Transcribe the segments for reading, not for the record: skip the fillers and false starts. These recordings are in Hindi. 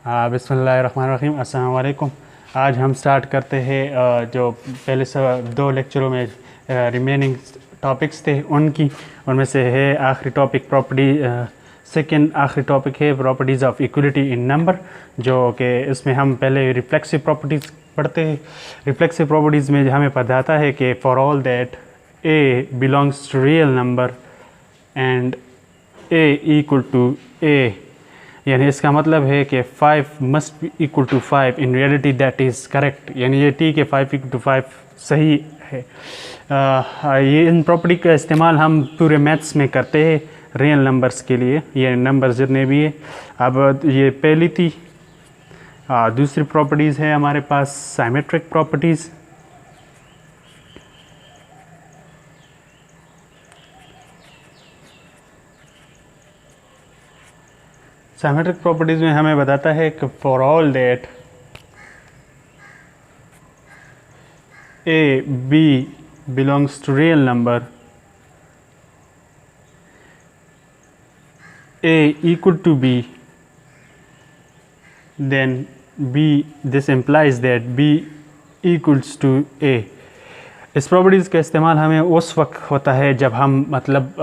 बिस्मिल्लाहिर्रहमानिर्रहीम, अस्सलाम वालेकुम। आज हम स्टार्ट करते हैं जो पहले से दो लेक्चरों में रिमेनिंग टॉपिक्स थे उनमें से है आखिरी टॉपिक प्रॉपर्टी। सेकंड आखिरी टॉपिक है properties of equality in number, जो कि इसमें हम पहले रिफ्लेक्सिव प्रॉपर्टीज़ पढ़ते हैं। रिफ्लेक्सिव प्रॉपर्टीज़ में हमें बताता है कि for all that A belongs to real number and A equal to A, यानी इसका मतलब है कि 5 must be equal to 5 in reality that is correct, यानी ये टी के 5 इक्वल टू 5 सही है। ये इन प्रॉपर्टी का इस्तेमाल हम पूरे मैथ्स में करते हैं रियल नंबर्स के लिए, ये नंबर्स जितने भी है। अब ये पहली थी। दूसरी प्रॉपर्टीज़ है हमारे पास साइमेट्रिक प्रॉपर्टीज़। साइमेट्रिक प्रॉपर्टीज़ में हमें बताता है कि for all that A B belongs to real number, A equal to B, then B, this implies that B equals to A. इस प्रॉपर्टीज़ का इस्तेमाल हमें उस वक्त होता है जब हम मतलब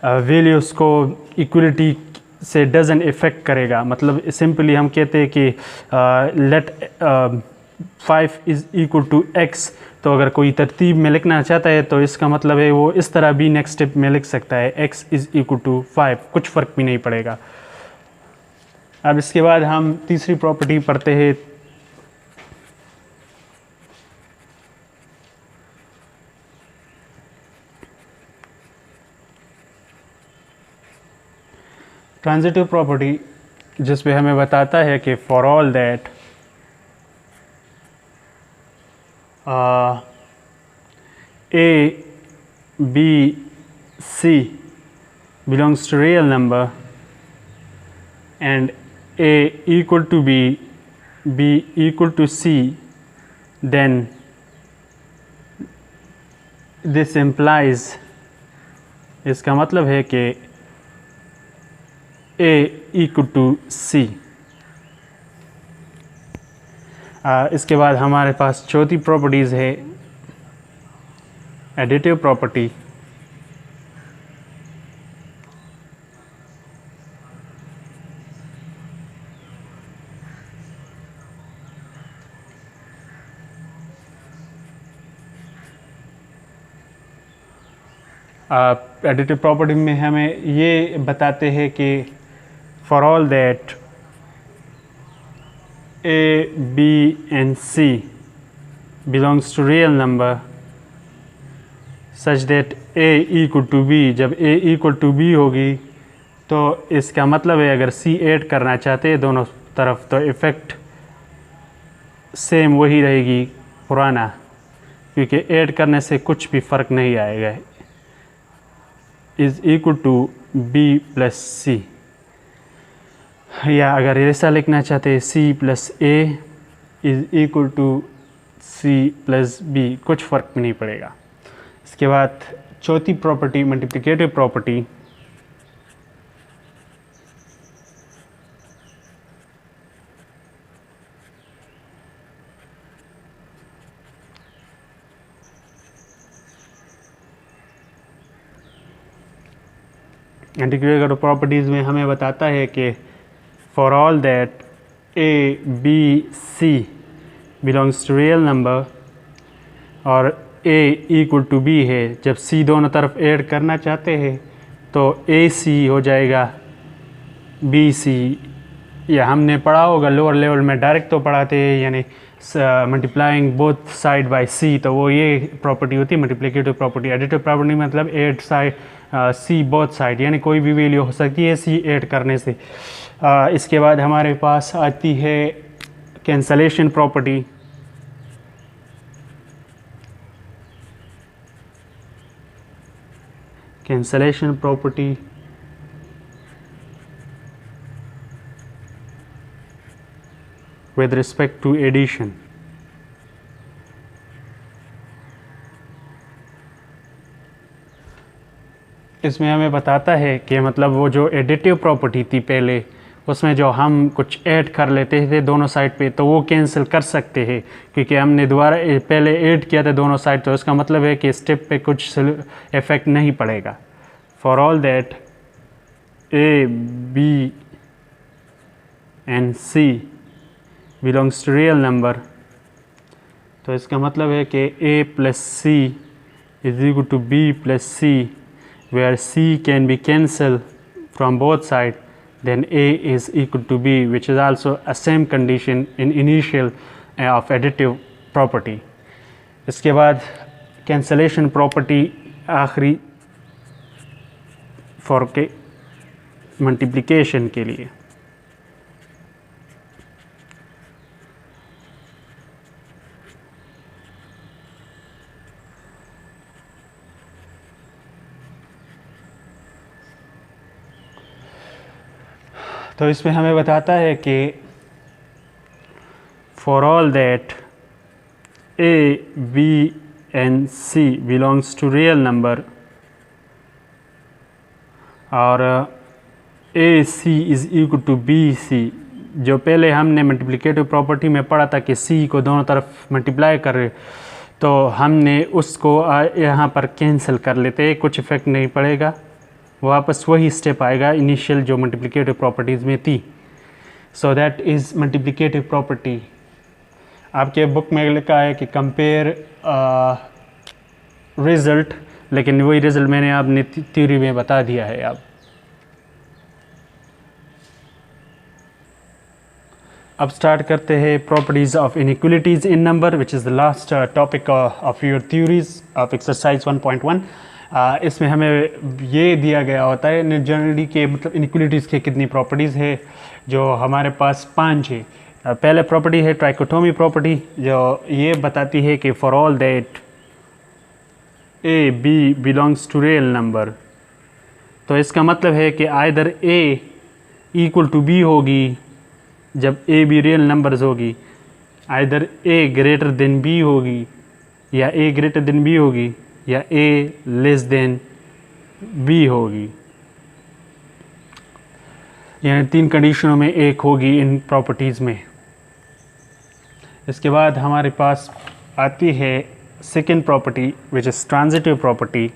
वैल्यूज़ को इक्वलिटी से डजन इफ़ेक्ट करेगा। मतलब सिंपली हम कहते हैं कि let 5 is equal to x, तो अगर कोई तरतीब में लिखना चाहता है तो इसका मतलब है वो इस तरह भी नेक्स्ट स्टेप में लिख सकता है x इज़ इक्वल टू 5, कुछ फ़र्क भी नहीं पड़ेगा। अब इसके बाद हम तीसरी प्रॉपर्टी पढ़ते हैं। ट्रांजिटिव प्रॉपर्टी, जिसमें हमें बताता है कि for all that A B C belongs to real number and A equal to b, b equal to c, then this implies, इसका मतलब है कि ए इक्वल टू सी। इसके बाद हमारे पास चौथी प्रॉपर्टीज़ है एडिटिव प्रॉपर्टी। एडिटिव प्रॉपर्टी में हमें ये बताते हैं कि for all that A B and C belongs to real number such that a equal to b, जब ए इक्वल टू बी होगी तो इसका मतलब है अगर सी ऐड करना चाहते हैं दोनों तरफ तो इफ़ेक्ट सेम वही रहेगी पुराना, क्योंकि ऐड करने से कुछ भी फ़र्क नहीं आएगा। Is equal to B plus C, या अगर ऐसा लिखना चाहते हैं C plus A is equal to C plus B, कुछ फ़र्क भी नहीं पड़ेगा। इसके बाद चौथी property multiplicative property. Multiplicative properties में हमें बताता है कि for all that A B C belongs to real number और ए इक्वल टू बी है, जब सी दोनों तरफ ऐड करना चाहते हैं तो ए सी हो जाएगा बी सी, या हमने पढ़ा होगा लोअर लेवल में डायरेक्ट तो पढ़ाते हैं यानी मल्टीप्लाइंग बोथ साइड बाय सी, तो वो ये प्रॉपर्टी होती है मल्टीप्लिकेटिव प्रॉपर्टी। एडिटिव प्रॉपर्टी मतलब add side C both side, यानी कोई भी वैल्यू हो सकती है सी ऐड करने से। इसके बाद हमारे पास आती है cancellation property. Cancellation property with respect to addition। इसमें हमें बताता है कि मतलब वो जो एडिटिव प्रॉपर्टी थी पहले उसमें जो हम कुछ ऐड कर लेते थे दोनों साइड पे, तो वो कैंसिल कर सकते हैं क्योंकि हमने दोबारा पहले ऐड किया था दोनों साइड, तो इसका मतलब है कि स्टेप पे कुछ इफ़ेक्ट नहीं पड़ेगा। For all that A B and C belongs to real number, तो इसका मतलब है कि a plus c is equal to b plus c, where c can be cancelled from both sides, then a is equal to b, which is also a same condition in initial of additive property. इसके बाद cancellation property आखिरी for के multiplication के लिए। तो इसमें हमें बताता है कि for all that A B and C belongs to real number और A C is equal to B C, जो पहले हमने मल्टीप्लिकेटिव प्रॉपर्टी में पढ़ा था कि सी को दोनों तरफ मल्टीप्लाई कर, तो हमने उसको यहाँ पर कैंसिल कर लेते हैं, कुछ इफ़ेक्ट नहीं पड़ेगा, वापस वही स्टेप आएगा इनिशियल जो मल्टीप्लिकेटिव प्रॉपर्टीज़ में थी। So that is multiplicative property. आपके बुक में लिखा है कि कंपेयर रिज़ल्ट, लेकिन वही रिज़ल्ट मैंने आपने थ्योरी में बता दिया है। अब स्टार्ट करते हैं properties of inequalities in number, which is the last topic of your theories of exercise 1.1। इसमें हमें ये दिया गया होता है जनरली के मतलब इनइक्वलिटीज़ के कितनी प्रॉपर्टीज़ है, जो हमारे पास 5 है। पहले प्रॉपर्टी है ट्राइकोटोमी प्रॉपर्टी, जो ये बताती है कि for all that A B belongs to real number, तो इसका मतलब है कि either a equal to b होगी जब ए बी रियल नंबर्स होगी, either a greater than b होगी या ए ग्रेटर देन बी होगी या ए लेस देन बी होगी, यानी 3 कंडीशनों में एक होगी इन प्रॉपर्टीज़ में। इसके बाद हमारे पास आती है second property which is transitive property.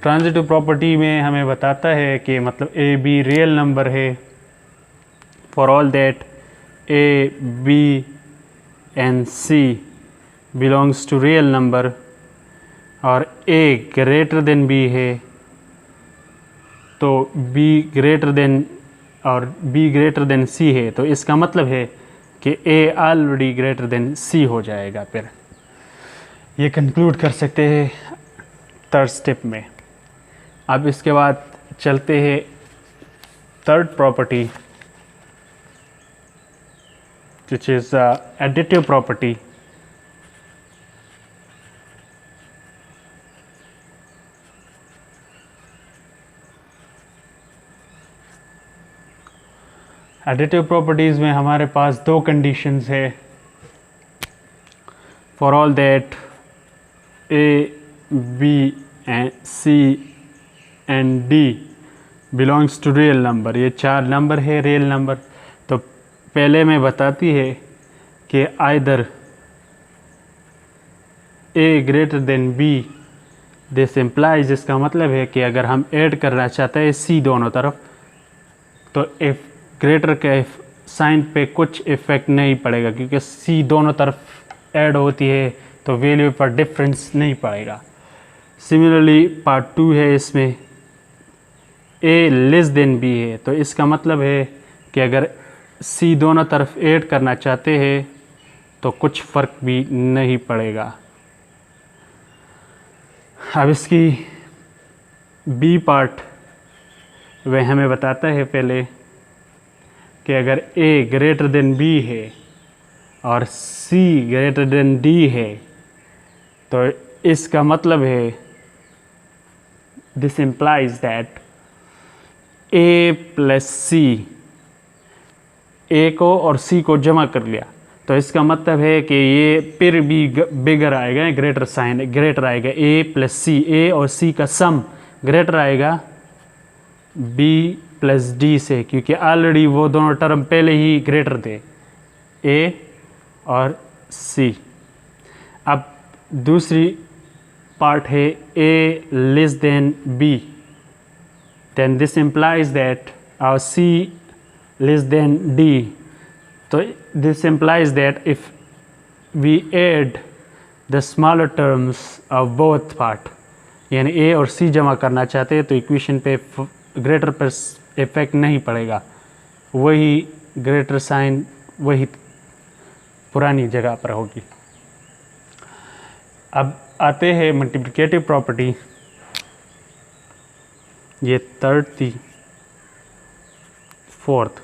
Transitive property में हमें बताता है कि मतलब ए बी रियल नंबर है for all that A B and C belongs to real number और ए ग्रेटर देन बी है, तो बी ग्रेटर देन और बी ग्रेटर देन सी है, तो इसका मतलब है कि a already greater than c हो जाएगा। फिर ये कंक्लूड कर सकते हैं थर्ड स्टेप में। अब इसके बाद चलते हैं third property which is additive property। Additive properties में हमारे पास 2 कंडीशंस है for all that A B and c and d belongs to real number. ये 4 नंबर है रियल नंबर। तो पहले में बताती है कि either a greater than B, this implies, इसका मतलब है कि अगर हम ऐड करना चाहते हैं सी दोनों तरफ, तो इफ ग्रेटर के साइन पे कुछ इफ़ेक्ट नहीं पड़ेगा क्योंकि सी दोनों तरफ ऐड होती है, तो वैल्यू पर डिफरेंस नहीं पड़ेगा। सिमिलरली पार्ट 2 है, इसमें ए लेस देन बी है, तो इसका मतलब है कि अगर सी दोनों तरफ ऐड करना चाहते हैं तो कुछ फ़र्क भी नहीं पड़ेगा। अब इसकी बी पार्ट वह हमें बताता है पहले कि अगर ए ग्रेटर देन बी है और सी ग्रेटर देन डी है, तो इसका मतलब है this implies that A plus C, A को और सी को जमा कर लिया, तो इसका मतलब है कि ये फिर भी बिगर आएगा, ग्रेटर साइन ग्रेटर आएगा, ए प्लस सी, ए और सी का सम ग्रेटर आएगा बी प्लस डी से, क्योंकि ऑलरेडी वो दोनों टर्म पहले ही ग्रेटर थे, ए और सी। अब दूसरी पार्ट है A less than B, then this implies that our C less than D. So this implies that if we add the smaller terms of both part, यानी A और C जमा करना चाहते हैं तो इक्वेशन पे ग्रेटर पर इफेक्ट नहीं पड़ेगा, वही ग्रेटर साइन वही पुरानी जगह पर होगी। अब आते हैं मल्टीप्लिकेटिव प्रॉपर्टी, ये थर्ड थी, फोर्थ।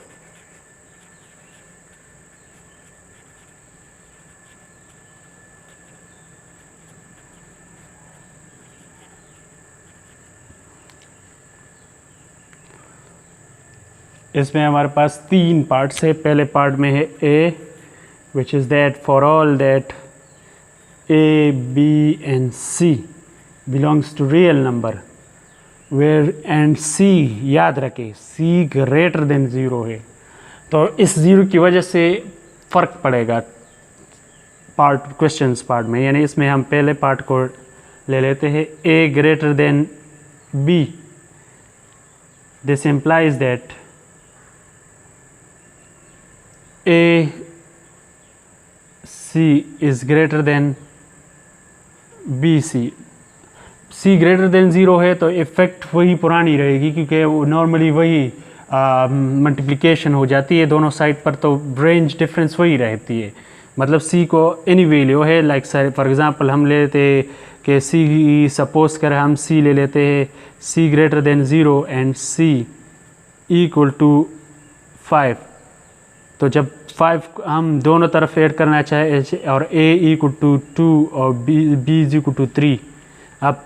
इसमें हमारे पास तीन पार्ट्स है। पहले पार्ट में है A, which is that for all that A B and C belongs to real number where and C, याद रखें सी ग्रेटर देन ज़ीरो है, तो इस ज़ीरो की वजह से फ़र्क पड़ेगा पार्ट क्वेश्चंस पार्ट में। यानी इसमें हम पहले पार्ट को ले लेते हैं, A greater than B, this implies that A C is greater than B C. C greater than zero है तो इफ़ेक्ट वही पुरानी रहेगी, क्योंकि वो नॉर्मली वही मल्टीप्लिकेशन हो जाती है दोनों साइड पर, तो रेंज डिफरेंस वही रहती है। मतलब सी को एनी वैल्यू है, लाइक फॉर एग्जांपल हम ले लेते हैं कि सी, सपोज कर हम सी ले लेते हैं C greater than zero and C equal to 5, तो जब 5 हम दोनों तरफ ऐड करना चाहे और ए इक्वल टू 2 और बी इज इक्वल टू 3, अब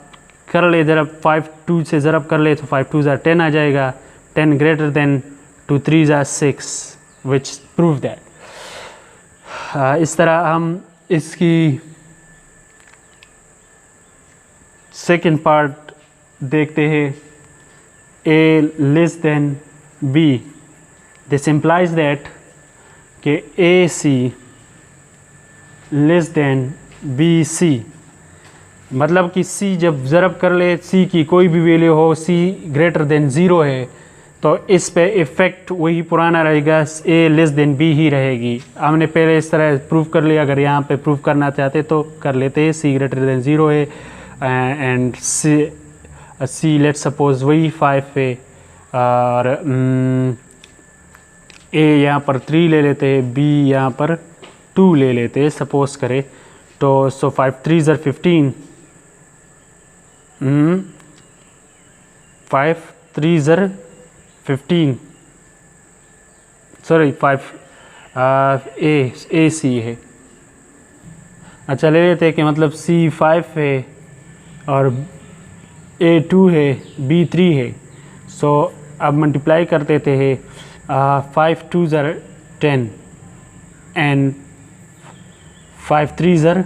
कर ले ज़रा 5 2 से ज़रब कर ले तो 5 2 ज़ा 10 आ जाएगा, 10 ग्रेटर देन 2 3 ज़ा 6, विच प्रूव दैट। इस तरह हम इसकी सेकेंड पार्ट देखते हैं, A less than B, this implies that कि A C less than B C, मतलब कि सी जब ज़रब कर ले, सी की कोई भी वैल्यू हो, सी ग्रेटर देन ज़ीरो है, तो इस पे इफ़ेक्ट वही पुराना रहेगा, ए लेस देन बी ही रहेगी। हमने पहले इस तरह प्रूव कर लिया, अगर यहाँ पे प्रूव करना चाहते तो कर लेते हैं, सी ग्रेटर देन ज़ीरो है एंड सी लेट सपोज वही 5 है, और ए यहाँ पर 3 ले लेते हैं, बी यहाँ पर 2 ले लेते हैं सपोज करें, तो सो 5 3 ज़र 15, 5 3 ज़र 15, सॉरी 5 ए सी है। अच्छा ले लेते हैं कि मतलब सी 5 है और ए 2 है, बी 3 है, सो अब मल्टीप्लाई कर देते हैं, 5 2 ज़र 10 एंड 5 3 ज़र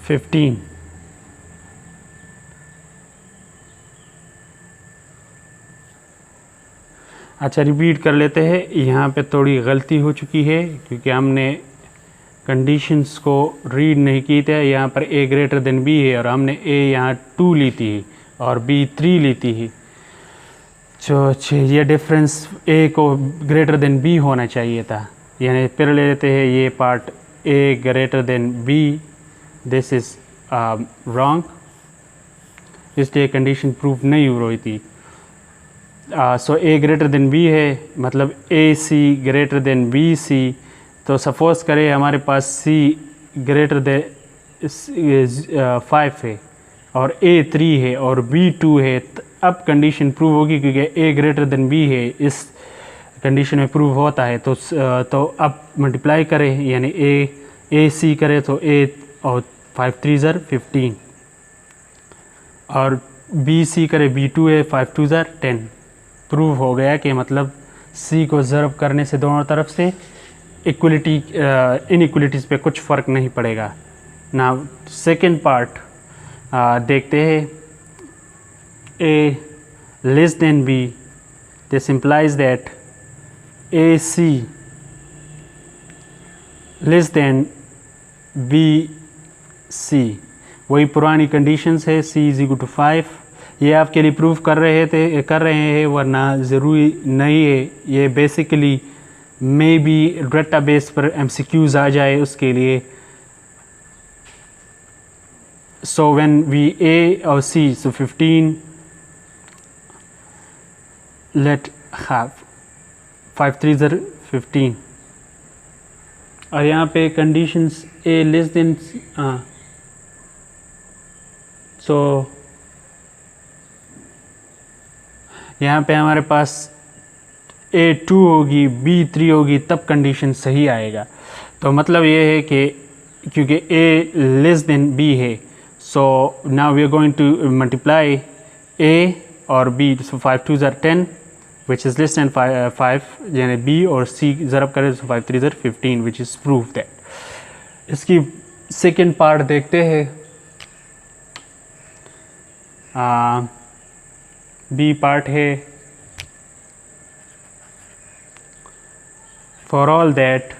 15। अच्छा रिपीट कर लेते हैं, यहाँ पे थोड़ी गलती हो चुकी है क्योंकि हमने कंडीशंस को रीड नहीं की थी। यहाँ पर ए ग्रेटर देन बी है और हमने ए यहाँ 2 ली थी और बी 3 ली थी, तो ये डिफरेंस ए को ग्रेटर देन बी होना चाहिए था। यानी फिर ले लेते हैं ये part, a greater than B, this is wrong, इसलिए कंडीशन प्रूफ नहीं हो रही थी। So a greater than b है, मतलब a c greater than B c, तो सपोज करें हमारे पास सी ग्रेटर देन 5 है और ए 3 है और बी 2 है, अब कंडीशन प्रूव होगी क्योंकि ए ग्रेटर देन बी है, इस कंडीशन में प्रूव होता है। तो अब मल्टीप्लाई करें, यानी ए सी करें तो ए और 5 3 ज़र 15 और बी सी करे B2 है, 5 2 10। प्रूव हो गया कि मतलब सी को ज़रब करने से दोनों तरफ से इक्वलिटी इनइक्वलिटीज़ पे कुछ फ़र्क नहीं पड़ेगा। ना सेकेंड पार्ट देखते हैं, A less than B, this implies that A C less than B C. वही पुरानी कंडीशंस है, सी इज इक्वल टू 5। ये आपके लिए प्रूफ कर रहे हैं, वरना ज़रूरी नहीं है। ये बेसिकली मे बी डेटाबेस पर MCQs आ जाए उसके लिए। सो व्हेन वी ए और सी, सो 15 लेट हैव 5 3 15। और यहाँ पे कंडीशंस ए लेस देन सो यहाँ पे हमारे पास A2 होगी, B3 होगी, तब कंडीशन सही आएगा। तो मतलब ये है कि क्योंकि A लेस देन B है, so now we are going to multiply A और B, so 5 2 10 which is less than 5, यानी B और C ज़रब करें तो 5 3 15 विच इज़ प्रूफ दैट। इसकी सेकेंड पार्ट देखते हैं। बी पार्ट है, for all that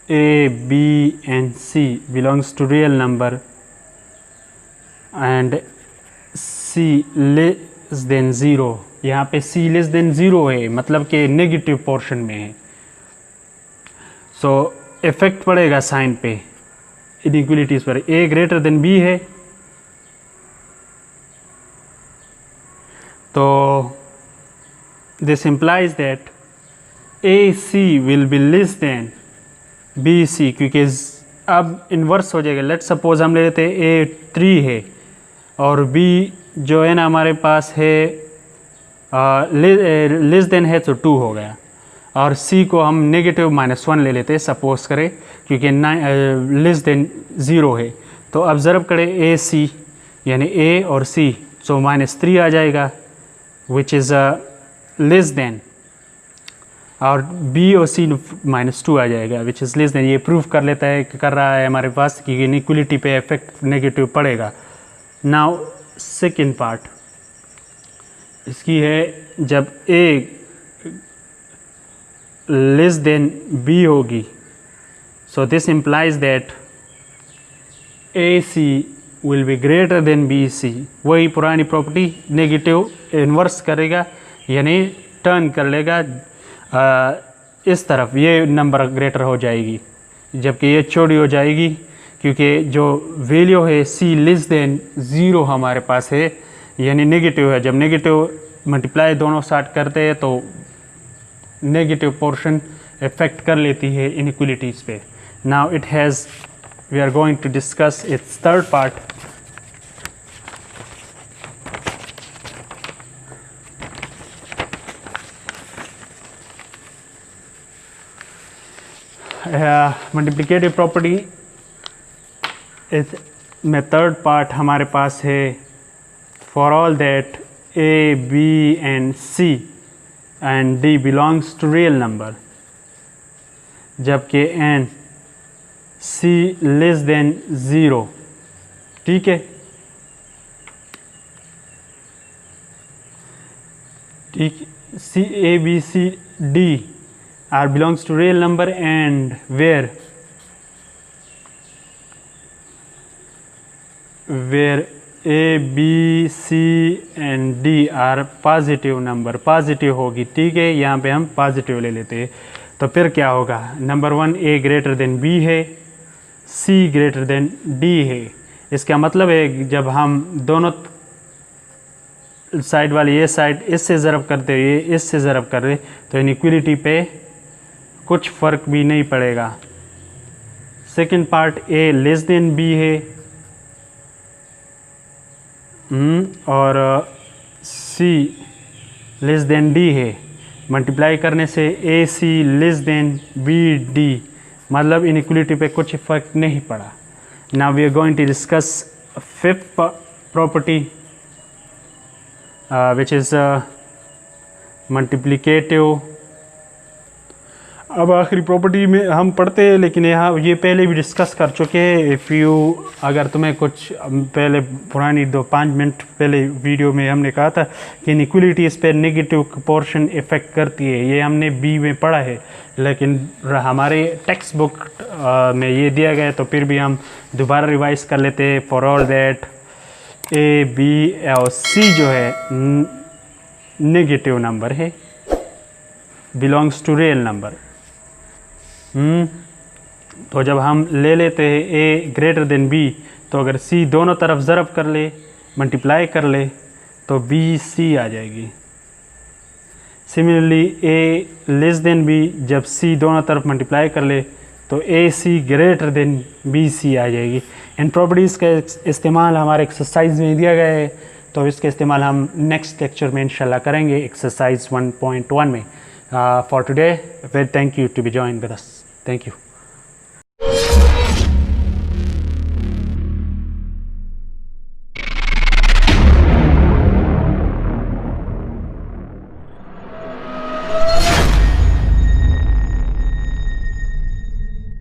A, B and C belongs to real number and C less than 0। यहाँ पे C less than 0 है, मतलब कि नेगेटिव पोर्शन में है। सो इफ़ेक्ट पड़ेगा साइन पे, इनइक्वलिटीज़ पर। A ग्रेटर देन B है, तो this implies that AC will be less than BC, क्योंकि अब इन्वर्स हो जाएगा। लेट सपोज हम ले लेते हैं A3 है और B जो है ना हमारे पास है लेस देन है, तो 2 हो गया। और C को हम नेगेटिव -1 ले लेते हैं, सपोज करें, क्योंकि लेस देन 0 है। तो अब ज़रब करें AC यानी A और C, सो -3 आ जाएगा विच इज़ लेस देन, और B और C -2 आ जाएगा विच इज़ लेस देन। ये प्रूफ कर लेता है, कर रहा है हमारे पास कि इनइक्वलिटी पे इफेक्ट नेगेटिव पड़ेगा। नाउ सेकेंड पार्ट इसकी है, जब A लेस देन B होगी, so this implies that AC will be greater then BC। वही पुरानी प्रॉपर्टी, नेगेटिव इन्वर्स करेगा यानी टर्न कर लेगा इस तरफ, ये नंबर ग्रेटर हो जाएगी, जबकि ये छोटी हो जाएगी, क्योंकि जो वैल्यू है C लेस देन 0 हमारे पास है, यानी नेगेटिव है। जब नेगेटिव मल्टीप्लाई दोनों स्टार्ट करते हैं तो नेगेटिव पोर्शन इफेक्ट कर लेती है इनइक्वलिटीज़ पे। Now it has, we are going to discuss its third part. Multiplicative property इस में थर्ड पार्ट हमारे पास है, for all that A, B and C and D belongs to real number, जबकि N C लेस देन 0। ठीक है, ठीक, C A B C D are belongs to real number and where A B C and D are positive number, positive होगी। ठीक है, यहाँ पे हम पॉजिटिव ले लेते हैं। तो फिर क्या होगा, number 1 A greater than B है, C ग्रेटर देन D है। इसका मतलब है जब हम दोनों साइड वाली ये साइड इससे ज़रब करते हुए ये इससे ज़रब कर रहे, तो इनइक्वलिटी पे कुछ फ़र्क भी नहीं पड़ेगा। Second part A less than B है और C लेस देन D है। मल्टीप्लाई करने से AC लेस देन BD, मतलब इनइक्वलिटी पे कुछ फ़र्क नहीं पड़ा। Now we are going to discuss fifth property. Which is multiplicative. अब आखिरी प्रॉपर्टी में हम पढ़ते हैं, लेकिन यहाँ ये पहले भी डिस्कस कर चुके हैं। इफ़ यू, अगर तुम्हें कुछ पहले पुरानी 2-5 मिनट पहले वीडियो में हमने कहा था कि इनइक्वलिटी इस पर नेगेटिव पोर्शन इफ़ेक्ट करती है, ये हमने बी में पढ़ा है, लेकिन हमारे टेक्स्ट बुक में ये दिया गया है, तो फिर भी हम दोबारा रिवाइज कर लेते हैं। For all that A b और सी जो है नेगेटिव नंबर है, बिलोंग्स टू रियल नंबर। तो जब हम ले लेते हैं ए ग्रेटर देन बी, तो अगर सी दोनों तरफ ज़रब कर ले, मल्टीप्लाई कर ले, तो बी सी आ जाएगी। सिमिलरली ए लेस देन बी, जब सी दोनों तरफ मल्टीप्लाई कर ले, तो ए c greater than B C आ जाएगी। इन प्रॉपर्टीज़ का इस्तेमाल हमारे एक्सरसाइज में दिया गया है, तो इसका इस्तेमाल हम नेक्स्ट लेक्चर में इंशाल्लाह करेंगे, एक्सरसाइज 1.1 में। For today, well, thank you to be joined with us. Thank you.